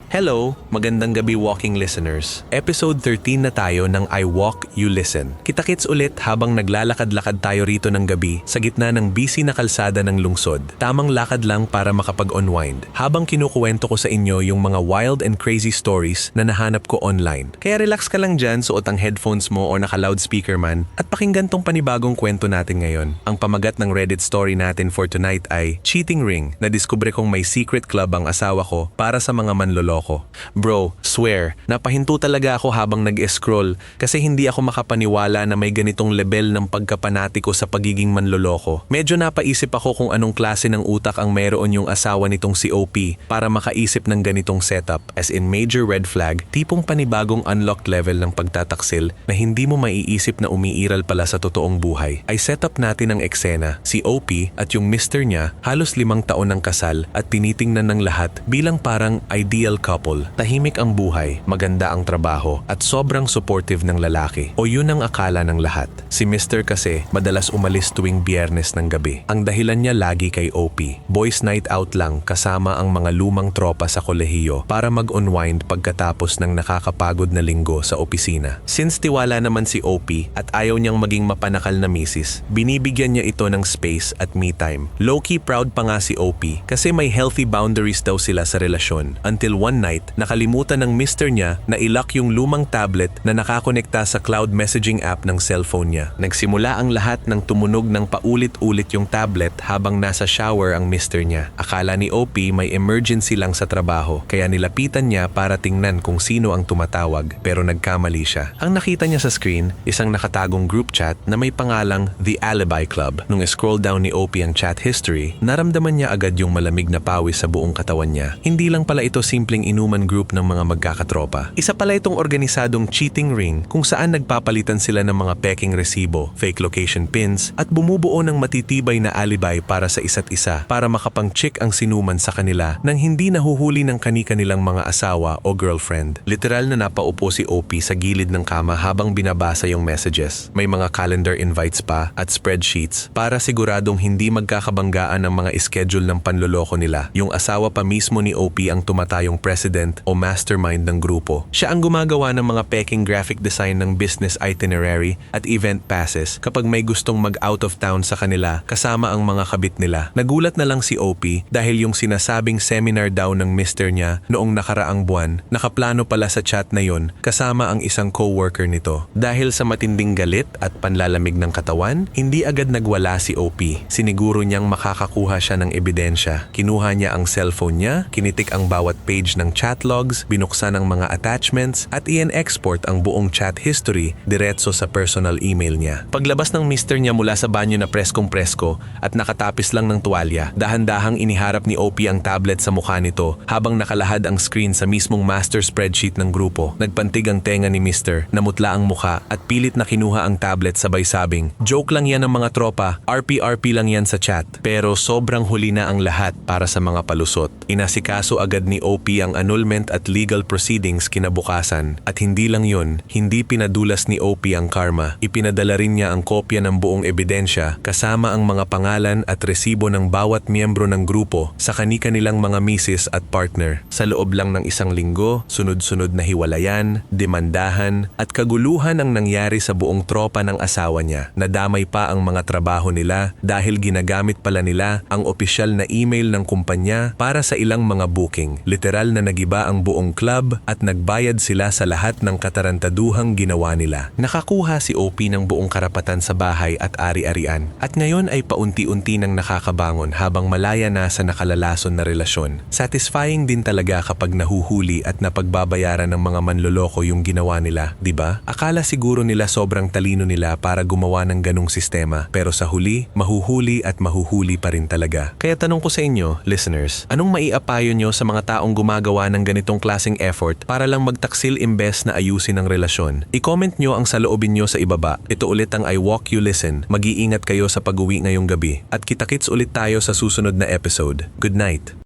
Hello, magandang gabi walking listeners. Episode 13 na tayo ng I Walk, You Listen. Kita-kits ulit habang naglalakad-lakad tayo rito ng gabi sa gitna ng busy na kalsada ng lungsod. Tamang lakad lang para makapag-unwind. Habang kinukuwento ko sa inyo yung mga wild and crazy stories na nahanap ko online. Kaya relax ka lang dyan, suot ang headphones mo o naka-loudspeaker man at pakinggan tong panibagong kwento natin ngayon. Ang pamagat ng Reddit story natin for tonight ay Cheating Ring. Nadiskubre kong may secret club ang asawa ko para sa mga manloloko. Bro, swear, napahinto talaga ako habang nag-scroll kasi hindi ako makapaniwala na may ganitong level ng pagkapanatiko sa pagiging manloloko. Medyo napaisip ako kung anong klase ng utak ang meron yung asawa nitong si OP para makaisip ng ganitong setup. As in major red flag, tipong panibagong unlocked level ng pagtataksil na hindi mo maiisip na umiiral pala sa totoong buhay. Ay setup natin ang eksena, si OP at yung mister niya halos 5 taon ng kasal at tinitingnan ng lahat bilang parang ideal couple. Tahimik ang buhay, maganda ang trabaho, at sobrang supportive ng lalaki. O yun ang akala ng lahat. Si Mr. kasi madalas umalis tuwing Biyernes ng gabi. Ang dahilan niya lagi kay OP. Boys night out lang kasama ang mga lumang tropa sa kolehiyo para mag-unwind pagkatapos ng nakakapagod na linggo sa opisina. Since tiwala naman si OP at ayaw niyang maging mapanakal na misis, binibigyan niya ito ng space at me time. Low-key proud pa nga si OP kasi may healthy boundaries daw sila sa relasyon. Until one night, nakalimutan ng mister niya na ilock yung lumang tablet na nakakonekta sa cloud messaging app ng cellphone niya. Nagsimula ang lahat ng tumunog ng paulit-ulit yung tablet habang nasa shower ang mister niya. Akala ni OP may emergency lang sa trabaho kaya nilapitan niya para tingnan kung sino ang tumatawag pero nagkamali siya. Ang nakita niya sa screen, isang nakatagong group chat na may pangalang The Alibi Club. Nung scroll down ni OP ang chat history, naramdaman niya agad yung malamig na pawis sa buong katawan niya. Hindi lang pala ito simpleng inuman group ng mga magkakatropa. Isa pala itong organisadong cheating ring kung saan nagpapalitan sila ng mga peking resibo, fake location pins at bumubuo ng matitibay na alibi para sa isa't isa para makapang-check ang sinuman sa kanila nang hindi nahuhuli ng kani-kanilang mga asawa o girlfriend. Literal na napaupo si OP sa gilid ng kama habang binabasa yung messages. May mga calendar invites pa at spreadsheets para siguradong hindi magkakabanggaan ang mga schedule ng panloloko nila. Yung asawa pa mismo ni OP ang tumatayong president o mastermind ng grupo. Siya ang gumagawa ng mga peking graphic design ng business itinerary at event passes kapag may gustong mag-out of town sa kanila kasama ang mga kabit nila. Nagulat na lang si OP dahil yung sinasabing seminar daw ng mister niya noong nakaraang buwan, nakaplano pala sa chat na yon kasama ang isang co-worker nito. Dahil sa matinding galit at panlalamig ng katawan, hindi agad nagwala si OP. Siniguro niyang makakakuha siya ng ebidensya. Kinuha niya ang cellphone niya, kinitik ang bawat page ng chat logs, binuksan ang mga attachments at i-export ang buong chat history diretso sa personal email niya. Paglabas ng mister niya mula sa banyo na preskong-presko at nakatapis lang ng tuwalya, dahan-dahang iniharap ni OP ang tablet sa mukha nito habang nakalahad ang screen sa mismong master spreadsheet ng grupo. Nagpantig ang tenga ni mister, namutla ang mukha at pilit na kinuha ang tablet sabay sabing, "Joke lang yan ng mga tropa, RP-RP lang yan sa chat." Pero sobrang huli na ang lahat para sa mga palusot. Inasikaso agad ni OP ang annulment at legal proceedings kinabukasan. At hindi lang yun, hindi pinadulas ni OP ang karma. Ipinadala rin niya ang kopya ng buong ebidensya kasama ang mga pangalan at resibo ng bawat miyembro ng grupo sa kani-kanilang mga misis at partner. Sa loob lang ng isang linggo, sunod-sunod na hiwalayan, demandahan at kaguluhan ang nangyari sa buong tropa ng asawa niya. Nadamay pa ang mga trabaho nila dahil ginagamit pala nila ang opisyal na email ng kumpanya para sa ilang mga booking. Literal na nagiba ang buong club at nagbayad sila sa lahat ng katarantaduhang ginawa nila. Nakakuha si OP ng buong karapatan sa bahay at ari-arian at ngayon ay paunti-unti nang nakakabangon habang malaya na sa nakalalason na relasyon. Satisfying din talaga kapag nahuhuli at napagbabayaran ng mga manloloko yung ginawa nila, di ba? Akala siguro nila sobrang talino nila para gumawa ng ganong sistema pero sa huli, mahuhuli at mahuhuli pa rin talaga. Kaya tanong ko sa inyo, listeners, anong maiapayo nyo sa mga taong gumagawa ng ganitong klaseng effort para lang magtaksil imbes na ayusin ang relasyon? I-comment nyo ang saloobin nyo sa ibaba. Ito ulit ang I Walk You Listen. Mag-iingat kayo sa pag-uwi ngayong gabi. At kita-kits ulit tayo sa susunod na episode. Good night!